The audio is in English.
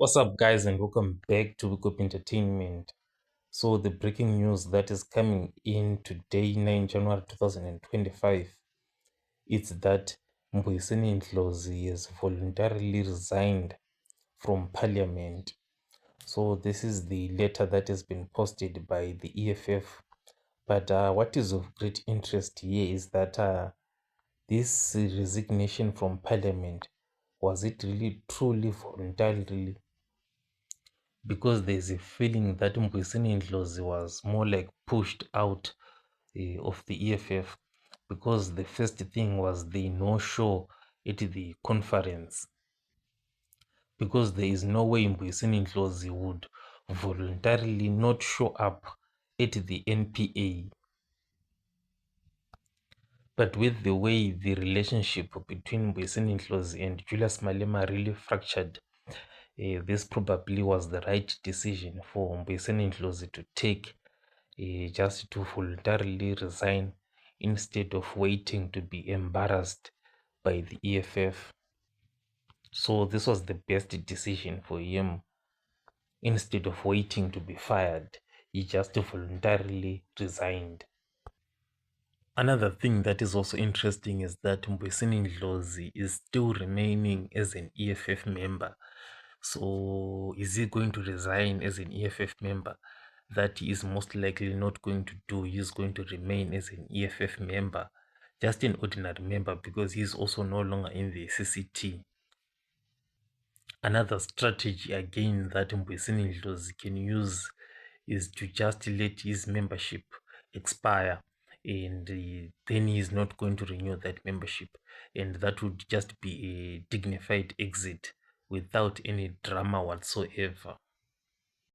What's up, guys, and welcome back to Wake Up Entertainment. So, the breaking news that is coming in today, 9 January 2025, it's that Mbuyiseni Ndlozi has voluntarily resigned from parliament. So, this is the letter that has been posted by the EFF. But what is of great interest here is that this resignation from parliament, was it really truly voluntarily? Because there's a feeling that Mbuyiseni Ndlozi was more like pushed out of the EFF, because the first thing was the no-show at the conference, because there is no way Mbuyiseni Ndlozi would voluntarily not show up at the NPA. But with the way the relationship between Mbuyiseni Ndlozi and Julius Malema really fractured, this probably was the right decision for Mbuyiseni Ndlozi to take, just to voluntarily resign instead of waiting to be embarrassed by the EFF. So this was the best decision for him. Instead of waiting to be fired, he just voluntarily resigned. Another thing that is also interesting is that Mbuyiseni Ndlozi is still remaining as an EFF member. So is he going to resign as an EFF member? That he is most likely not going to do. He is going to remain as an EFF member, just an ordinary member, because he is also no longer in the CCT. Another strategy again that Mbuyiseni Ndlozi can use is to just let his membership expire, and then he is not going to renew that membership, and that would just be a dignified exit without any drama whatsoever.